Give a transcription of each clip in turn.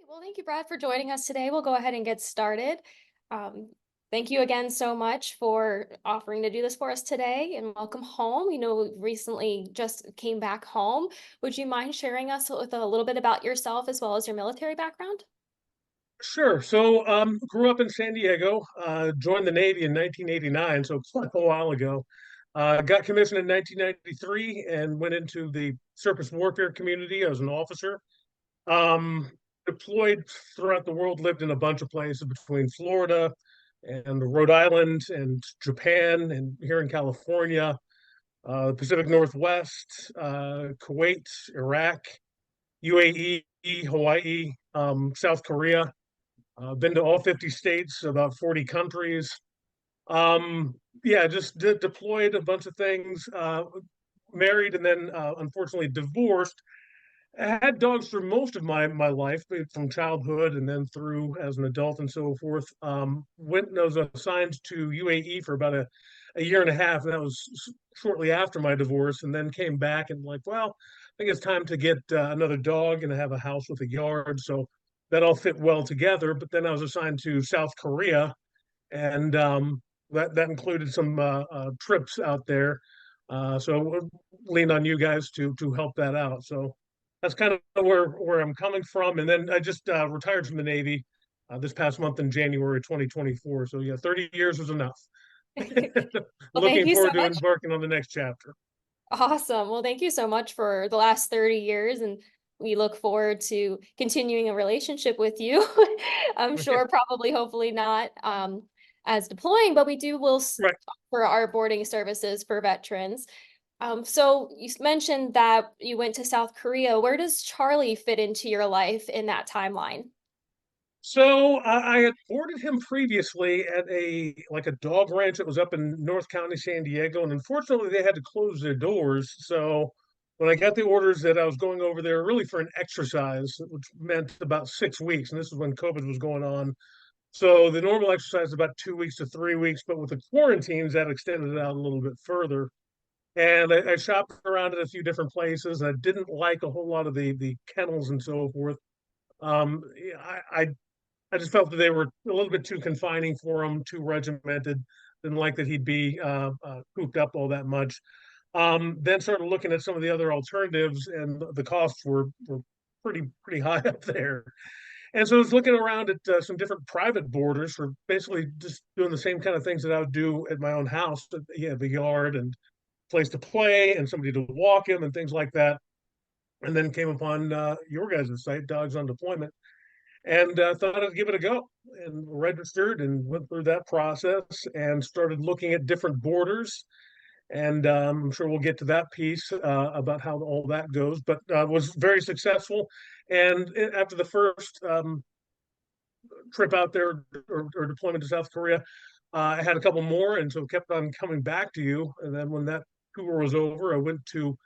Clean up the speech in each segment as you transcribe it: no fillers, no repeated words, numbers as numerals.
Well, thank you, Brad, for joining us today. We'll go ahead and get started. Um, Thank you again so much for offering to do this for us today, and welcome home. We recently just came back home. Would you mind sharing us with a little bit about yourself as well as your military background? Sure. So, grew up in San Diego, joined the Navy in 1989, so quite a while ago. Got commissioned in 1993 and went into the surface warfare community as an officer. Um, Deployed throughout the world, lived in a bunch of places between Florida and Rhode Island and Japan and here in California, Pacific Northwest, Kuwait, Iraq, UAE, Hawaii, South Korea. Been to all 50 states, about 40 countries. Yeah, just deployed a bunch of things. Married and then unfortunately divorced. I had dogs for most of my life, from childhood and then through as an adult and so forth. Went and was assigned to UAE for about a year and a half, and that was shortly after my divorce. And then came back and like, well, I think it's time to get another dog and have a house with a yard. So that all fit well together. But then I was assigned to South Korea, and that included some trips out there. So leaned on you guys to help that out. So that's kind of where I'm coming from. And then I just retired from the Navy this past month in January 2024. So yeah, 30 years was enough. Well, thank Looking you so forward to much. embarking on the next chapter. Awesome. Well, thank you so much for the last 30 years, and we look forward to continuing a relationship with you. I'm sure, probably, hopefully not as deploying, but we do will Right. offer our boarding services for veterans. So mentioned that you went to South Korea. Where does Charlie fit into your life in that timeline? So I had boarded him previously at a dog ranch that was up in North County, San Diego, and unfortunately they had to close their doors. So when I got the orders that I was going over there really for an exercise, which meant about 6 weeks, and this is when COVID was going on. So the normal exercise is about 2 weeks to 3 weeks, but with the quarantines that extended it out a little bit further. And I shopped around at a few different places. I didn't like a whole lot of the kennels and so forth. Yeah, I just felt that they were a little bit too confining for him, too regimented. Didn't like that he'd be cooped up all that much. Then started looking at some of the other alternatives, and the costs were pretty high up there. And so I was looking around at some different private boarders for basically just doing the same kind of things that I would do at my own house. Yeah, the yard and place to play and somebody to walk him and things like that. And then came upon your guys' site, Dogs on Deployment, and thought I'd give it a go and registered and went through that process and started looking at different borders. And I'm sure we'll get to that piece about how all that goes, but was very successful. And after the first trip out there or deployment to South Korea, I had a couple more, and so kept on coming back to you. And then when that tour was over, I went to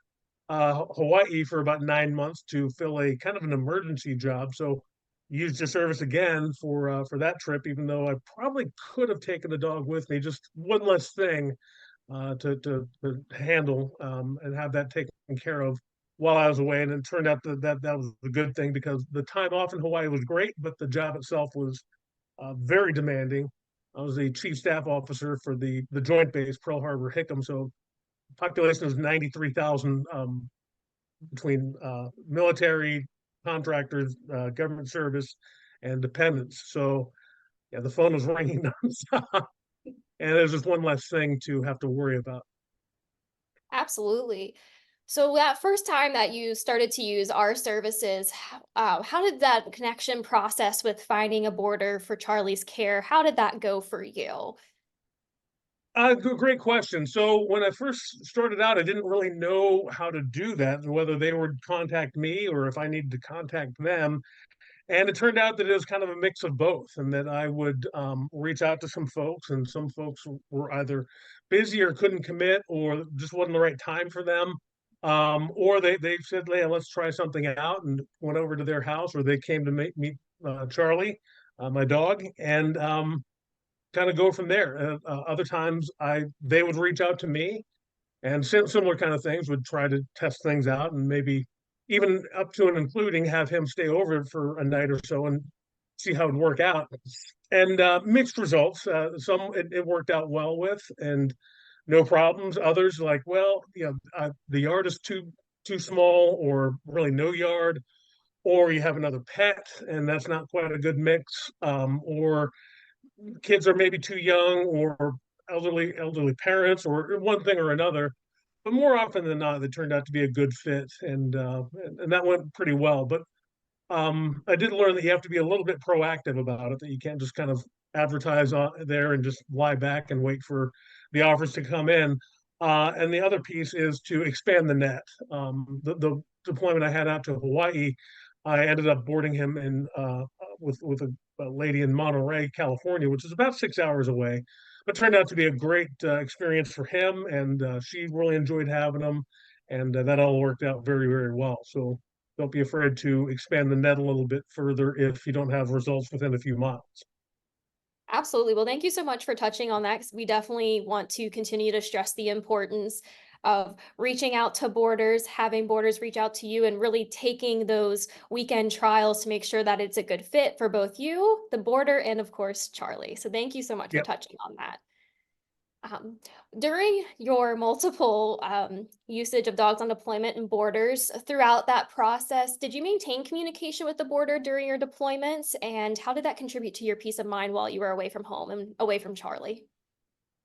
Hawaii for about 9 months to fill a kind of an emergency job. So used your service again for that trip, even though I probably could have taken the dog with me. Just one less thing to handle and have that taken care of while I was away. And it turned out that was a good thing because the time off in Hawaii was great, but the job itself was very demanding. I was the chief staff officer for the Joint Base Pearl Harbor Hickam, so population was 93,000 between military contractors, government service, and dependents. So yeah, the phone was ringing nonstop, and there's just one less thing to have to worry about. Absolutely. So that first time that you started to use our services, how did that connection process with finding a boarder for Charlie's care? How did that go for you? Great question. So when I first started out, I didn't really know how to do that, whether they would contact me or if I needed to contact them. And it turned out that it was kind of a mix of both, and that I would reach out to some folks, and some folks were either busy or couldn't commit, or just wasn't the right time for them. Or they said, "Yeah, let's try something out," and went over to their house, or they came to meet Charlie, my dog, and kind of go from there. Other times, I they would reach out to me, and similar kind of things, would try to test things out and maybe even up to and including have him stay over for a night or so and see how it would work out. And mixed results. Some it worked out well with, and no problems. Others like, well, the yard is too small, or really no yard, or you have another pet, and that's not quite a good mix, or kids are maybe too young, or elderly parents, or one thing or another. But more often than not, they turned out to be a good fit, and that went pretty well. But I did learn that you have to be a little bit proactive about it, that you can't just kind of advertise on there and just lie back and wait for the offers to come in. And the other piece is to expand the net. The deployment I had out to Hawaii, I ended up boarding him in with a lady in Monterey, California, which is about 6 hours away, but turned out to be a great experience for him, and she really enjoyed having him, and that all worked out very, very well. So don't be afraid to expand the net a little bit further if you don't have results within a few miles. Absolutely. Well, thank you so much for touching on that, 'cause we definitely want to continue to stress the importance of reaching out to boarders, having boarders reach out to you, and really taking those weekend trials to make sure that it's a good fit for both you, the boarder, and of course, Charlie. So thank you so much for Yep. touching on that. Um, During your multiple usage of dogs on deployment and boarders, throughout that process, did you maintain communication with the boarder during your deployments? And how did that contribute to your peace of mind while you were away from home and away from Charlie?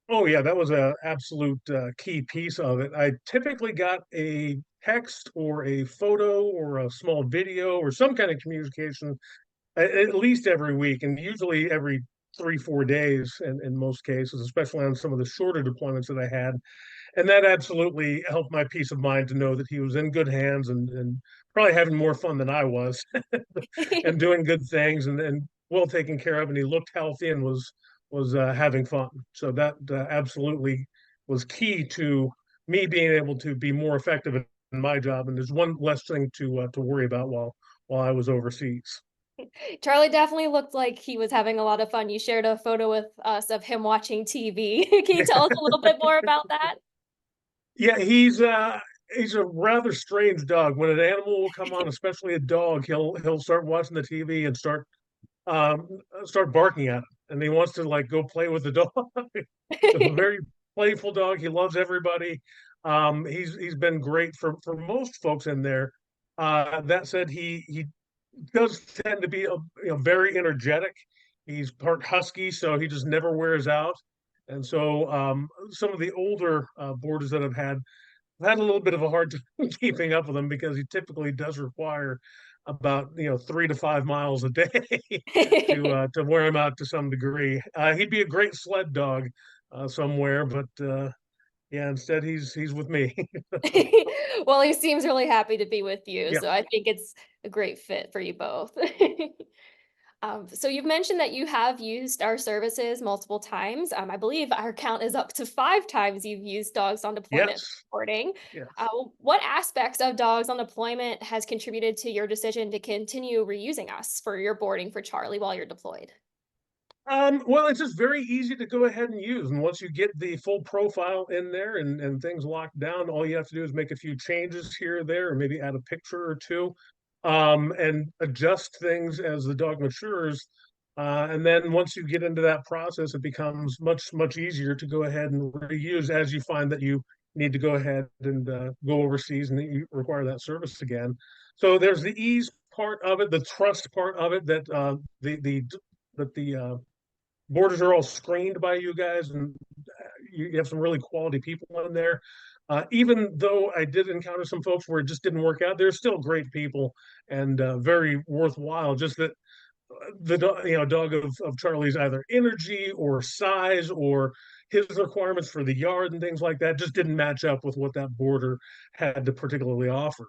Oh yeah, that was a absolute key piece of it. I typically got a text or a photo or a small video or some kind of communication at least every week, and usually every 3 4 days in most cases, especially on some of the shorter deployments that I had. And that absolutely helped my peace of mind to know that he was in good hands, and probably having more fun than I was, and doing good things, and well taken care of, and he looked healthy and was having fun. So that absolutely was key to me being able to be more effective in my job. And there's one less thing to worry about while I was overseas. Charlie definitely looked like he was having a lot of fun. You shared a photo with us of him watching TV. Can you tell us a little bit more about that? Yeah, he's a rather strange dog. When an animal will come on, especially a dog, he'll start watching the TV and start barking at him, and he wants to like go play with the dog. So a very playful dog. He loves everybody. He's been great for most folks in there. That said, he does tend to be very energetic. He's part husky, so he just never wears out. And so some of the older boarders that I've had a little bit of a hard time keeping up with him, because he typically does require about 3 to 5 miles a day to wear him out to some degree. He'd be a great sled dog somewhere, but yeah, instead he's with me. Well, he seems really happy to be with you, Yeah. so I think it's a great fit for you both. So you've mentioned that you have used our services multiple times. I believe our count is up to 5 times you've used dogs on deployment Yes. boarding. Yes. What aspects of dogs on deployment has contributed to your decision to continue reusing us for your boarding for Charlie while you're deployed? Well, it's just very easy to go ahead and use. And once you get the full profile in there, and things locked down, all you have to do is make a few changes here or there, or maybe add a picture or two, and adjust things as the dog matures. And then once you get into that process, it becomes much easier to go ahead and reuse as you find that you need to go ahead and go overseas and you require that service again. So there's the ease part of it, the trust part of it, that the borders are all screened by you guys, and you have some really quality people in there. Even though I did encounter some folks where it just didn't work out, they're still great people, and very worthwhile. Just that the dog of Charlie's either energy or size or his requirements for the yard and things like that just didn't match up with what that border had to particularly offer.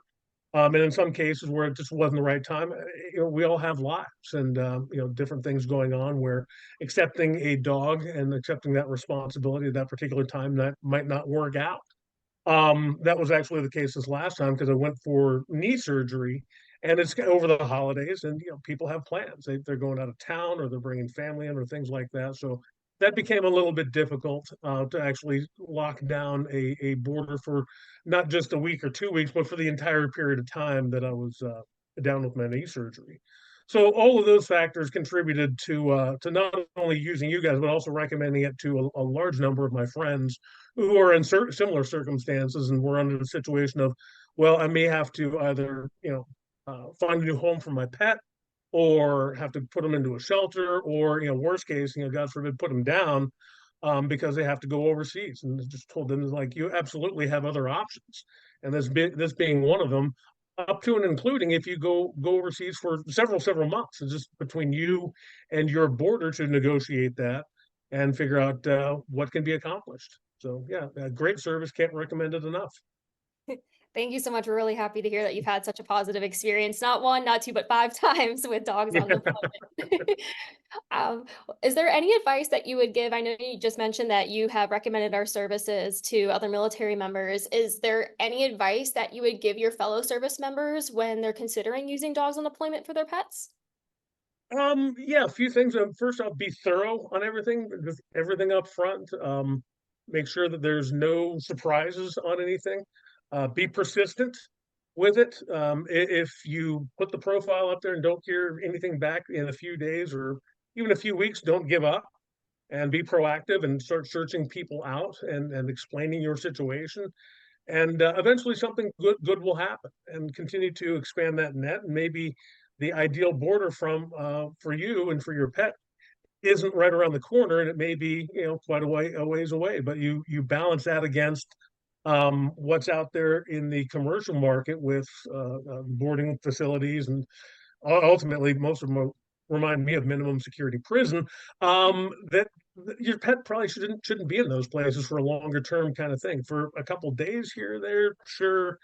And in some cases where it just wasn't the right time, we all have lives, and different things going on, where accepting a dog and accepting that responsibility at that particular time that might not work out. That was actually the case this last time, because I went for knee surgery, and it's over the holidays, and people have plans. They're going out of town, or they're bringing family in, or things like that. So that became a little bit difficult to actually lock down a border for not just a week or 2 weeks, but for the entire period of time that I was down with my knee surgery. So all of those factors contributed to not only using you guys, but also recommending it to a large number of my friends who are in similar circumstances and were under the situation of, well, I may have to either find a new home for my pet, or have to put them into a shelter, or worst case, God forbid, put them down because they have to go overseas. And just told them, like, you absolutely have other options, and this being one of them, up to and including if you go overseas for several months. It's just between you and your border to negotiate that and figure out what can be accomplished. So yeah, great service. Can't recommend it enough. Thank you so much. We're really happy to hear that you've had such a positive experience, not one, not two, but 5 times with dogs on Yeah. deployment. Um, is there any advice that you would give? I know you just mentioned that you have recommended our services to other military members. Is there any advice that you would give your fellow service members when they're considering using dogs on deployment for their pets? Yeah, a few things. First, I'll be thorough on everything, just everything up front. Make sure that there's no surprises on anything. Be persistent with it. If you put the profile up there and don't hear anything back in a few days or even a few weeks, don't give up, and be proactive and start searching people out and explaining your situation. And eventually something good will happen, and continue to expand that net. And maybe the ideal border from for you and for your pet isn't right around the corner, and it may be quite a ways away. But you balance that against what's out there in the commercial market with boarding facilities, and ultimately most of them remind me of minimum security prison. That your pet probably shouldn't be in those places for a longer term kind of thing. For a couple days here or there, sure,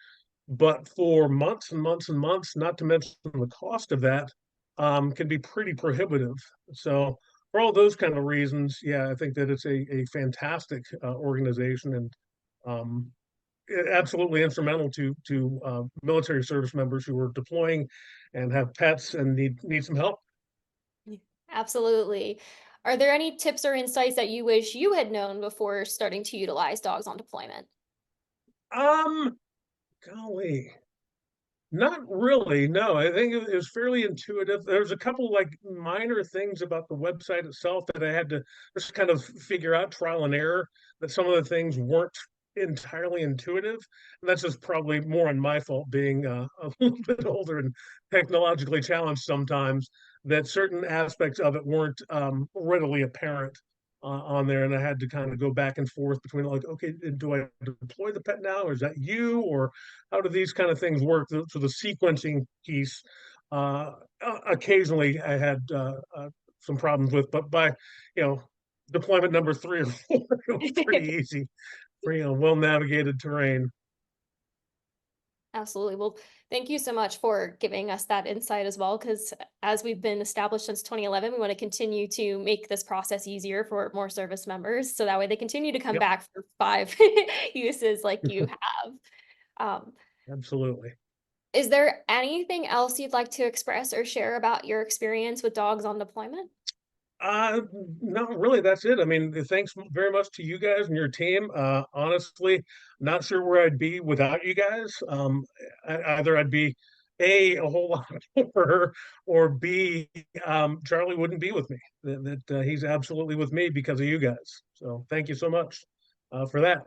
but for months and months and months, not to mention the cost of that, can be pretty prohibitive. So for all those kind of reasons, yeah, I think that it's a fantastic organization, and um, absolutely instrumental to military service members who are deploying and have pets and need some help. Yeah, absolutely. Are there any tips or insights that you wish you had known before starting to utilize dogs on deployment? Um, Golly, not really. No, I think it was fairly intuitive. There's a couple like minor things about the website itself that I had to just kind of figure out, trial and error, that some of the things weren't entirely intuitive. And that's just probably more on my fault, being a little bit older and technologically challenged sometimes, that certain aspects of it weren't readily apparent on there. And I had to kind of go back and forth between, like, okay, do I deploy the pet now? Or is that you? Or how do these kind of things work? So the sequencing piece, occasionally I had some problems with, but by you know deployment number 3 or 4, it was pretty easy for well navigated terrain. Absolutely. Well, thank you so much for giving us that insight as well, because as we've been established since 2011, we want to continue to make this process easier for more service members. So that way they continue to come Yep, back for 5 uses like you have. Um, absolutely. is there anything else you'd like to express or share about your experience with dogs on deployment? Uh, Not really. That's it. I mean, thanks very much to you guys and your team. Honestly, not sure where I'd be without you guys. Either I'd be a whole lot poorer, or B, Charlie wouldn't be with me. That he's absolutely with me because of you guys. So thank you so much for that.